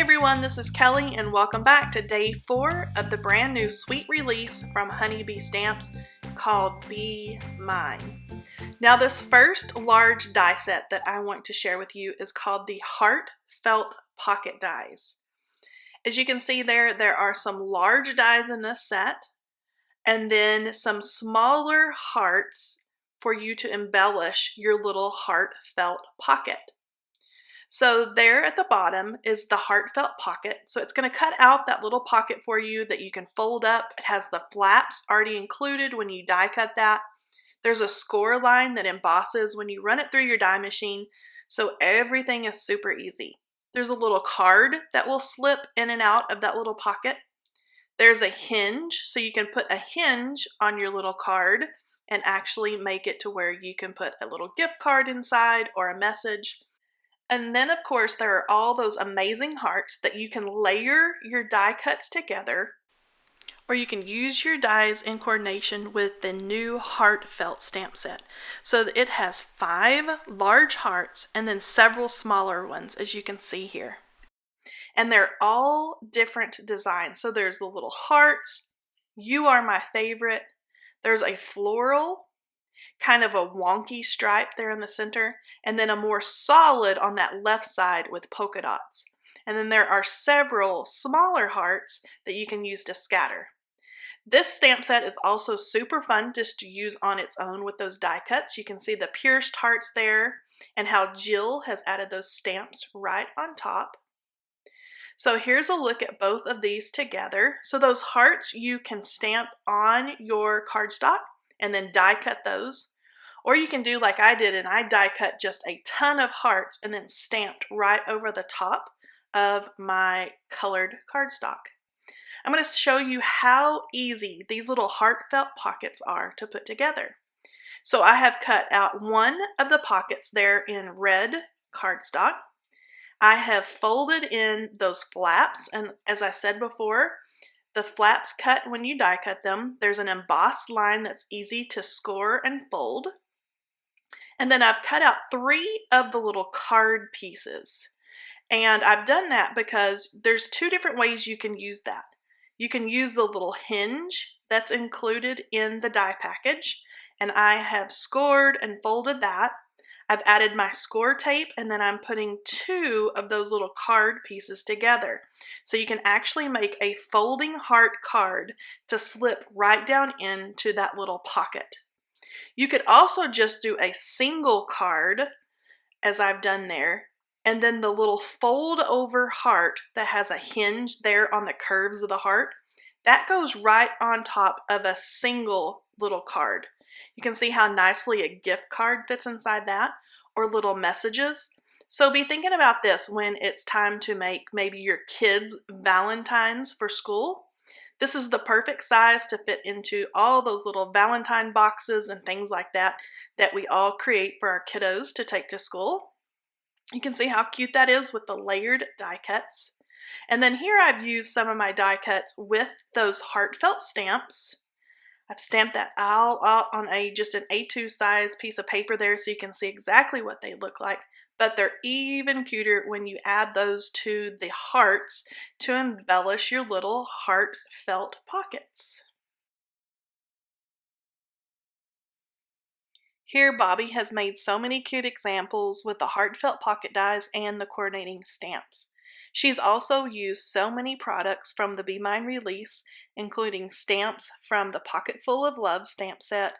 everyone, this is Kelly and welcome back to day 4 of the brand new sweet release from Honeybee Stamps called Be Mine. Now this first large die set that I want to share with you is called the Heartfelt Pocket Dies. As you can see there are some large dies in this set and then some smaller hearts for you to embellish your little heartfelt pocket. So there at the bottom is the heartfelt pocket. So it's going to cut out that little pocket for you that you can fold up. It has the flaps already included when you die cut that. There's a score line that embosses when you run it through your die machine. So everything is super easy. There's a little card that will slip in and out of that little pocket. There's a hinge, so you can put a hinge on your little card and actually make it to where you can put a little gift card inside or a message. And then, of course, there are all those amazing hearts that you can layer your die cuts together, or you can use your dies in coordination with the new Heartfelt stamp set. So it has 5 large hearts and then several smaller ones, as you can see here. And they're all different designs. So there's the little hearts, you are my favorite, there's a floral, kind of a wonky stripe there in the center, and then a more solid on that left side with polka dots. And then there are several smaller hearts that you can use to scatter. This stamp set is also super fun just to use on its own with those die cuts. You can see the pierced hearts there and how Jill has added those stamps right on top. So here's a look at both of these together. So those hearts you can stamp on your cardstock and then die cut those. Or you can do like I did, and I die cut just a ton of hearts and then stamped right over the top of my colored cardstock. I'm going to show you how easy these little heartfelt pockets are to put together. So I have cut out one of the pockets there in red cardstock. I have folded in those flaps, and as I said before, the flaps cut when you die cut them. There's an embossed line that's easy to score and fold. And then I've cut out 3 of the little card pieces. And I've done that because there's 2 different ways you can use that. You can use the little hinge that's included in the die package, and I have scored and folded that. I've added my score tape, and then I'm putting 2 of those little card pieces together. So you can actually make a folding heart card to slip right down into that little pocket. You could also just do a single card, as I've done there, and then the little fold over heart that has a hinge there on the curves of the heart, that goes right on top of a single little card. You can see how nicely a gift card fits inside that, or little messages. So be thinking about this when it's time to make maybe your kids' Valentines for school. This is the perfect size to fit into all those little Valentine boxes and things like that that we all create for our kiddos to take to school. You can see how cute that is with the layered die cuts. And then here I've used some of my die cuts with those heartfelt stamps. I've stamped that all out on just an A2 size piece of paper there so you can see exactly what they look like. But they're even cuter when you add those to the hearts to embellish your little heartfelt pockets. Here Bobby has made so many cute examples with the heartfelt pocket dies and the coordinating stamps. She's also used so many products from the Be Mine release, including stamps from the Pocket Full of Love stamp set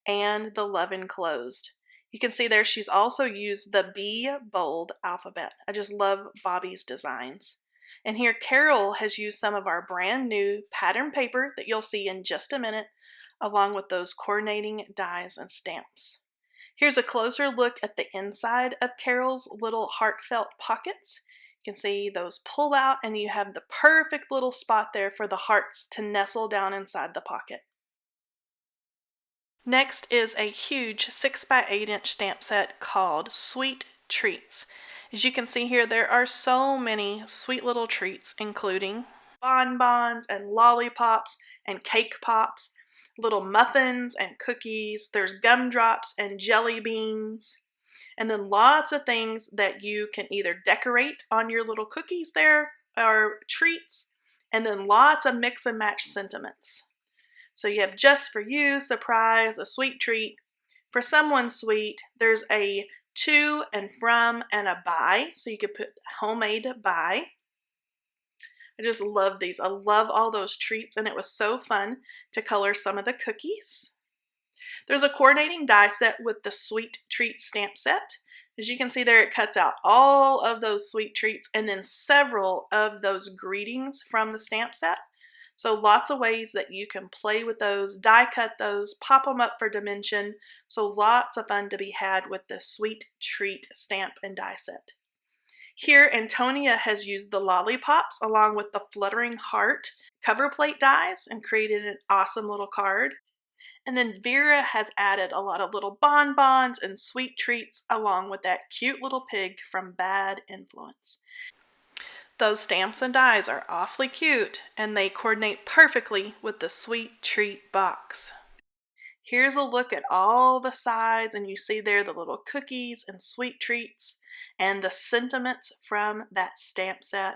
and the Love Enclosed. You can see there she's also used the Be Bold alphabet. I just love Bobby's designs. And here Carol has used some of our brand new pattern paper that you'll see in just a minute, along with those coordinating dies and stamps. Here's a closer look at the inside of Carol's little heartfelt pockets. You can see those pull out, and you have the perfect little spot there for the hearts to nestle down inside the pocket. Next is a huge 6x8 inch stamp set called Sweet Treats. As you can see here, there are so many sweet little treats, including bonbons and lollipops and cake pops, little muffins and cookies. There's gumdrops and jelly beans. And then lots of things that you can either decorate on your little cookies there or treats, and then lots of mix and match sentiments. So you have just for you, surprise, a sweet treat. For someone sweet, there's a to and from and a by, so you could put homemade by. I just love these. I love all those treats, and it was so fun to color some of the cookies. There's a coordinating die set with the sweet treat stamp set. As you can see there, it cuts out all of those sweet treats and then several of those greetings from the stamp set. So lots of ways that you can play with those, die cut those, pop them up for dimension. So lots of fun to be had with the sweet treat stamp and die set. Here, Antonia has used the lollipops along with the fluttering heart cover plate dies and created an awesome little card. And then Vera has added a lot of little bonbons and sweet treats along with that cute little pig from Bad Influence. Those stamps and dies are awfully cute, and they coordinate perfectly with the sweet treat box. Here's a look at all the sides, and you see there the little cookies and sweet treats and the sentiments from that stamp set.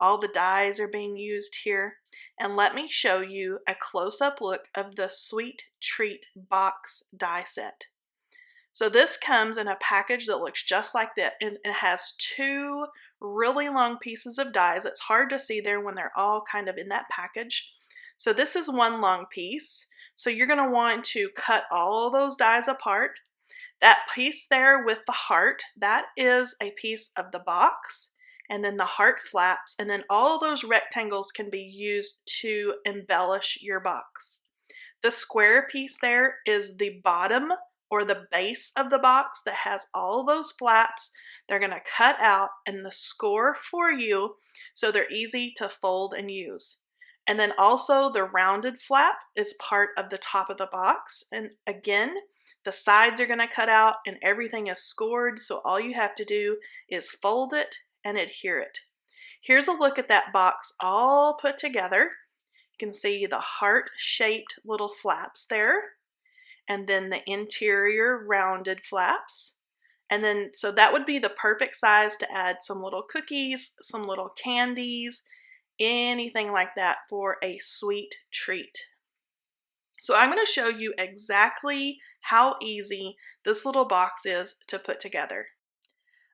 All the dies are being used here. And let me show you a close-up look of the sweet treat box die set. So this comes in a package that looks just like that, and it has two really long pieces of dies. It's hard to see there when they're all kind of in that package. So this is one long piece. So you're going to want to cut all those dies apart. That piece there with the heart, that is a piece of the box, and then the heart flaps, and then all those rectangles can be used to embellish your box. The square piece there is the bottom or the base of the box that has all those flaps. They're going to cut out and the score for you so they're easy to fold and use. And then also the rounded flap is part of the top of the box. And again, the sides are going to cut out and everything is scored, so all you have to do is fold it and adhere it. Here's a look at that box all put together. You can see the heart-shaped little flaps there, and then the interior rounded flaps. And then, so that would be the perfect size to add some little cookies, some little candies, anything like that for a sweet treat. So I'm going to show you exactly how easy this little box is to put together.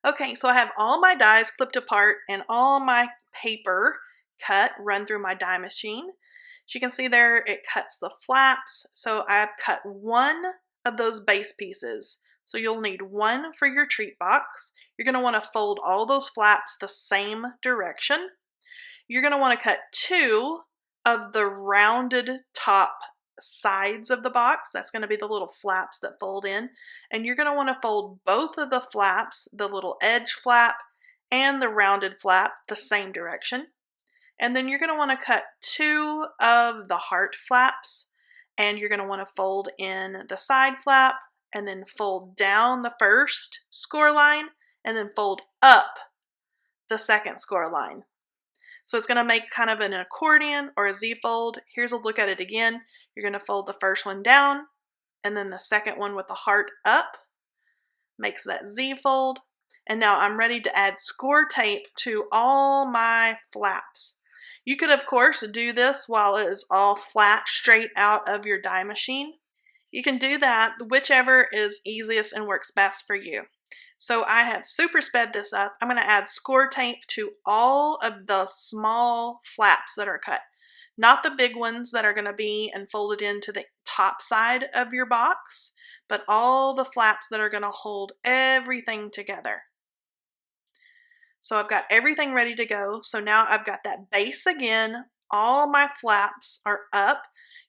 Okay, so I have all my dies clipped apart and all my paper cut, run through my die machine. As you can see there, it cuts the flaps. So I've cut one of those base pieces. So you'll need one for your treat box. You're going to want to fold all those flaps the same direction. You're going to want to cut two of the rounded top sides of the box. That's going to be the little flaps that fold in. And you're going to want to fold both of the flaps, the little edge flap and the rounded flap, the same direction. And then you're going to want to cut two of the heart flaps, and you're going to want to fold in the side flap and then fold down the first score line and then fold up the second score line. So it's going to make kind of an accordion or a Z-fold. Here's a look at it again. You're going to fold the first one down and then the second one with the heart up. Makes that Z-fold. And now I'm ready to add score tape to all my flaps. You could, of course, do this while it is all flat straight out of your die machine. You can do that whichever is easiest and works best for you. So I have super sped this up. I'm going to add score tape to all of the small flaps that are cut. Not the big ones that are going to be and folded into the top side of your box, but all the flaps that are going to hold everything together. So I've got everything ready to go. So now I've got that base again. All my flaps are up.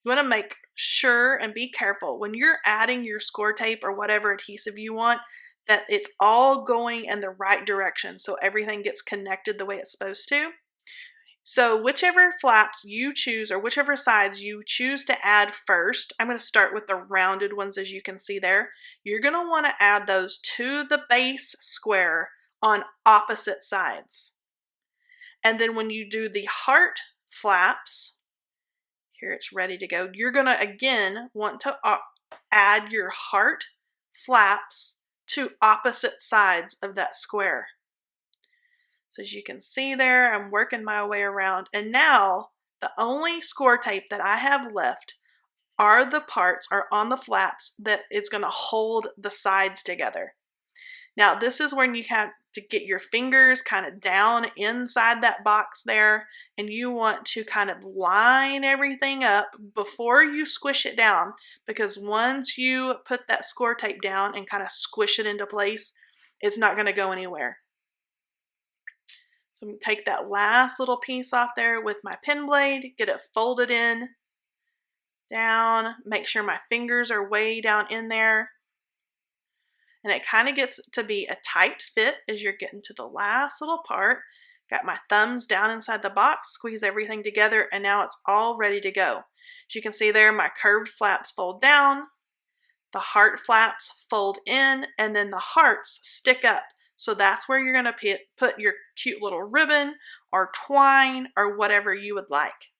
You want to make sure and be careful when you're adding your score tape or whatever adhesive you want that it's all going in the right direction so everything gets connected the way it's supposed to. So whichever flaps you choose or whichever sides you choose to add first, I'm going to start with the rounded ones as you can see there. You're going to want to add those to the base square on opposite sides. And then when you do the heart flaps, here it's ready to go, you're going to again want to add your heart flaps to opposite sides of that square. So as you can see there, I'm working my way around, and now the only score tape that I have left are the parts are on the flaps that is going to hold the sides together. Now this is when you have to get your fingers kind of down inside that box there, and you want to kind of line everything up before you squish it down, because once you put that score tape down and kind of squish it into place, it's not going to go anywhere. So I'm going to take that last little piece off there with my pen blade, get it folded in, down, make sure my fingers are way down in there. And it kind of gets to be a tight fit as you're getting to the last little part. Got my thumbs down inside the box, squeeze everything together, and now it's all ready to go. As you can see there, my curved flaps fold down, the heart flaps fold in, and then the hearts stick up. So that's where you're going to put your cute little ribbon or twine or whatever you would like.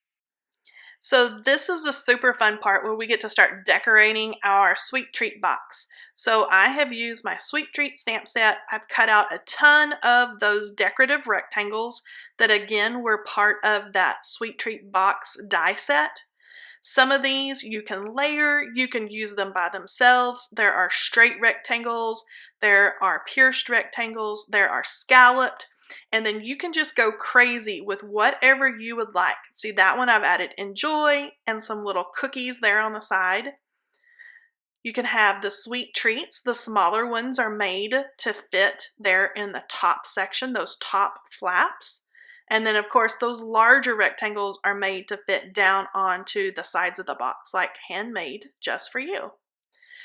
So this is the super fun part where we get to start decorating our Sweet Treat box. So I have used my Sweet Treat stamp set. I've cut out a ton of those decorative rectangles that again were part of that Sweet Treat box die set. Some of these you can layer, you can use them by themselves. There are straight rectangles, there are pierced rectangles, there are scalloped, and then you can just go crazy with whatever you would like. See, that one I've added enjoy and some little cookies there on the side. You can have the sweet treats. The smaller ones are made to fit there in the top section, those top flaps. And then of course those larger rectangles are made to fit down onto the sides of the box, like handmade just for you.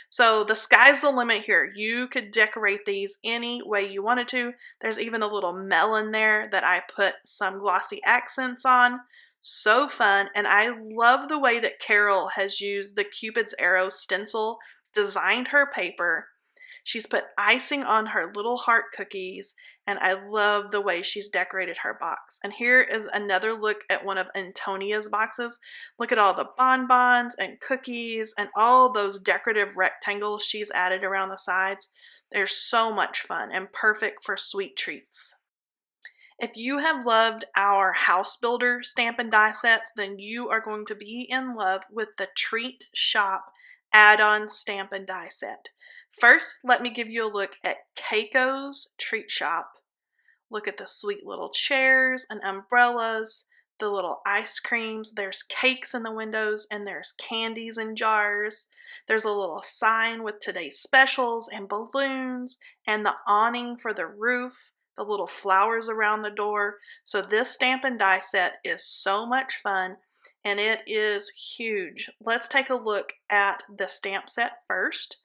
So the sky's the limit here. You could decorate these any way you wanted to. There's even a little melon there that I put some glossy accents on. So fun. And I love the way that Carol has used the Cupid's Arrow stencil, designed her paper. She's put icing on her little heart cookies, and I love the way she's decorated her box. And here is another look at one of Antonia's boxes. Look at all the bonbons and cookies and all those decorative rectangles she's added around the sides. They're so much fun and perfect for sweet treats. If you have loved our House Builder stamp and die sets, then you are going to be in love with the Treat Shop add-on stamp and die set. First, let me give you a look at Keiko's Treat Shop. Look at the sweet little chairs and umbrellas, the little ice creams. There's cakes in the windows, and there's candies in jars. There's a little sign with today's specials and balloons and the awning for the roof, the little flowers around the door. So this stamp and die set is so much fun, and it is huge. Let's take a look at the stamp set first.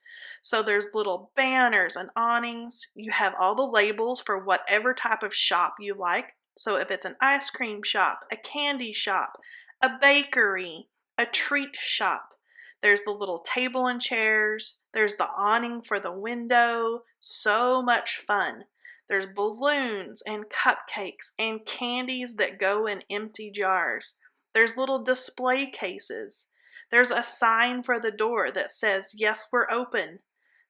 So there's little banners and awnings. You have all the labels for whatever type of shop you like. So if it's an ice cream shop, a candy shop, a bakery, a treat shop, there's the little table and chairs. There's the awning for the window. So much fun. There's balloons and cupcakes and candies that go in empty jars. There's little display cases. There's a sign for the door that says, "Yes, we're open."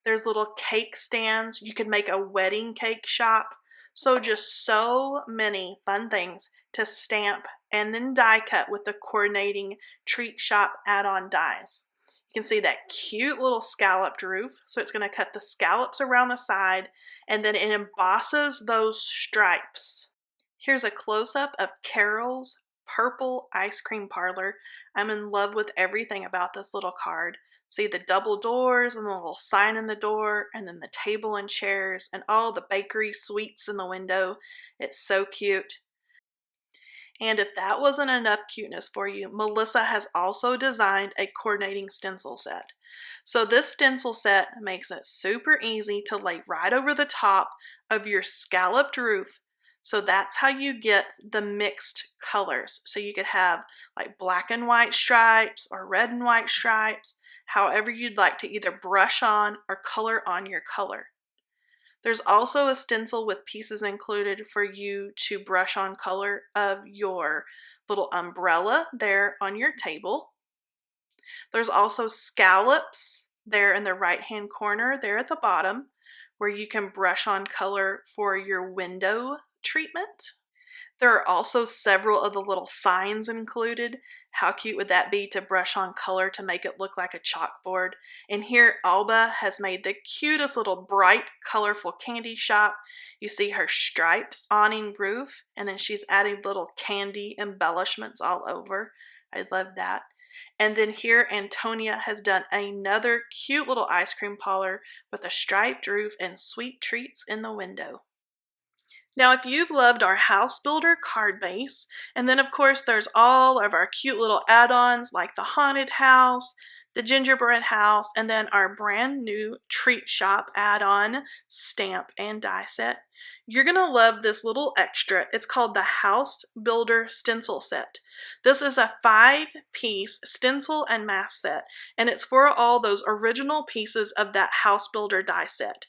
There's little cake stands. You can make a wedding cake shop. So just so many fun things to stamp and then die cut with the coordinating Treat Shop add-on dies. You can see that cute little scalloped roof. So it's going to cut the scallops around the side, and then it embosses those stripes. Here's a close-up of Carol's purple ice cream parlor. I'm in love with everything about this little card. See the double doors and the little sign in the door, and then the table and chairs and all the bakery sweets in the window. It's so cute. And if that wasn't enough cuteness for you, Melissa has also designed a coordinating stencil set. So this stencil set makes it super easy to lay right over the top of your scalloped roof. So that's how you get the mixed colors. So you could have like black and white stripes or red and white stripes, however you'd like to either brush on or color on your color. There's also a stencil with pieces included for you to brush on color of your little umbrella there on your table. There's also scallops there in the right-hand corner there at the bottom, where you can brush on color for your window treatment. There are also several of the little signs included. How cute would that be to brush on color to make it look like a chalkboard? And here Alba has made the cutest little bright, colorful candy shop. You see her striped awning roof, and then she's adding little candy embellishments all over. I love that. And then here Antonia has done another cute little ice cream parlor with a striped roof and sweet treats in the window. Now, if you've loved our house builder card base, and then of course there's all of our cute little add-ons like the haunted house, the gingerbread house, and then our brand new treat shop add-on stamp and die set, you're going to love this little extra. It's called the House Builder Stencil Set. This is a 5-piece stencil and mask set, and it's for all those original pieces of that House Builder die set.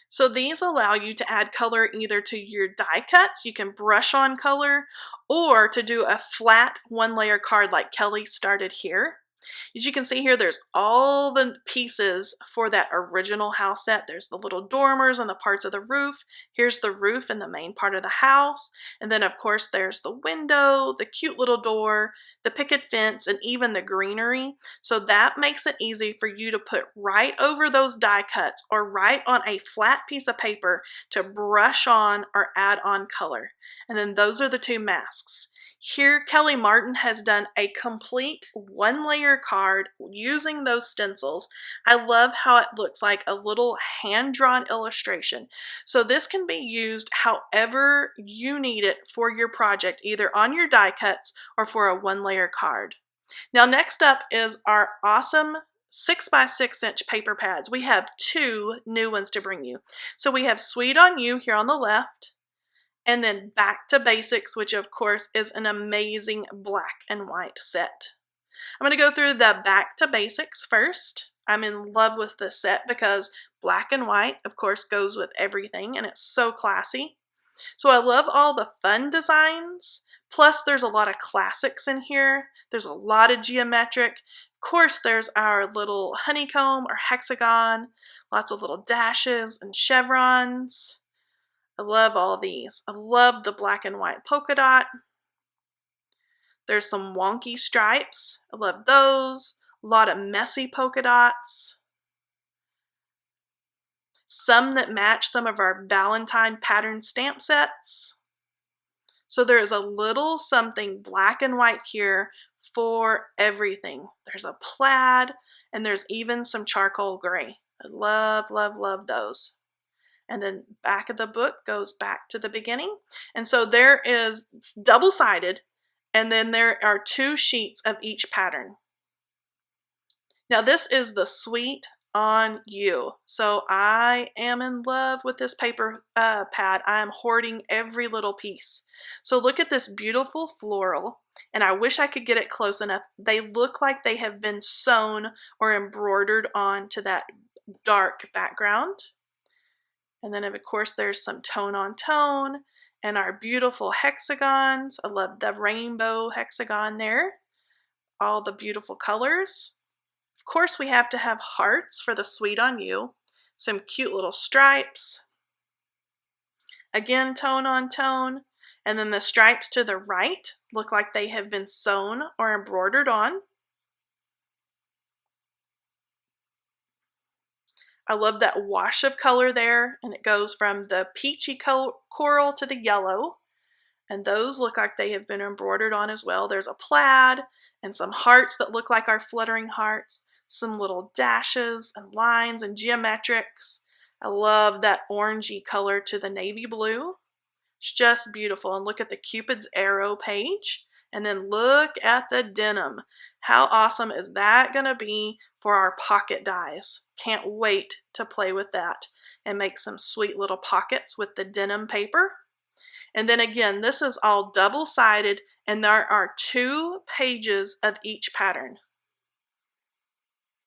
So these allow you to add color either to your die cuts, you can brush on color, or to do a flat 1-layer card like Kelly started here. As you can see here, there's all the pieces for that original house set. There's the little dormers and the parts of the roof. Here's the roof and the main part of the house. And then of course there's the window, the cute little door, the picket fence, and even the greenery. So that makes it easy for you to put right over those die cuts or right on a flat piece of paper to brush on or add on color. And then those are the 2 masks. Here, Kelly Martin has done a complete 1-layer card using those stencils. I love how it looks like a little hand-drawn illustration. So this can be used however you need it for your project, either on your die cuts or for a 1-layer card. Now next up is our awesome 6x6-inch paper pads. We have 2 new ones to bring you. So we have Sweet on You here on the left, and then Back to Basics, which of course is an amazing black and white set. I'm going to go through the Back to Basics first. I'm in love with this set because black and white, of course, goes with everything, and it's so classy. So I love all the fun designs, plus there's a lot of classics in here. There's a lot of geometric. Of course, there's our little honeycomb or hexagon, lots of little dashes and chevrons. I love all these. I love the black and white polka dot. There's some wonky stripes. I love those. A lot of messy polka dots. Some that match some of our Valentine pattern stamp sets. So there's a little something black and white here for everything. There's a plaid, and there's even some charcoal gray. I love, love, love those. And then back of the book goes back to the beginning. And so there is, it's double-sided, and then there are 2 sheets of each pattern. Now this is the Sweet on You. So I am in love with this paper pad. I am hoarding every little piece. So look at this beautiful floral, and I wish I could get it close enough. They look like they have been sewn or embroidered onto that dark background. And then of course there's some tone on tone and our beautiful hexagons. I love the rainbow hexagon there. All the beautiful colors. Of course we have to have hearts for the Sweet on You. Some cute little stripes. Again, tone on tone. And then the stripes to the right look like they have been sewn or embroidered on. I love that wash of color there, and it goes from the peachy coral to the yellow, and those look like they have been embroidered on as well. There's a plaid and some hearts that look like our fluttering hearts, some little dashes and lines and geometrics. I love that orangey color to the navy blue. It's just beautiful. And look at the Cupid's arrow page, and then look at the denim. How awesome is that going to be for our pocket dies? Can't wait to play with that and make some sweet little pockets with the denim paper. And then again, this is all double-sided, and there are 2 pages of each pattern.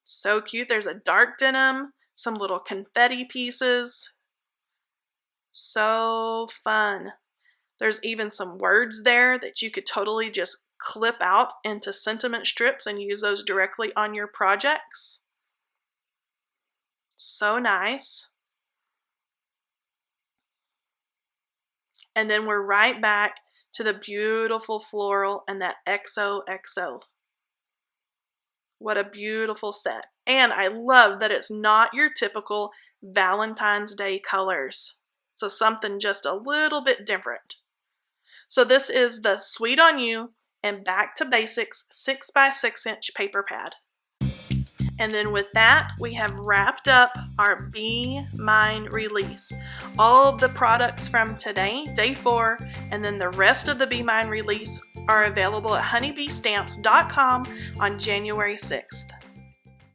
So cute. There's a dark denim, some little confetti pieces. So fun. There's even some words there that you could totally just clip out into sentiment strips and use those directly on your projects. So nice. And then we're right back to the beautiful floral and that XOXO. What a beautiful set. And I love that it's not your typical Valentine's Day colors. So something just a little bit different. So this is the Sweet on You and Back to Basics 6x6" paper pad. And then with that, we have wrapped up our Be Mine release. All of the products from today, day 4, and then the rest of the Be Mine release are available at honeybeestamps.com on January 6th.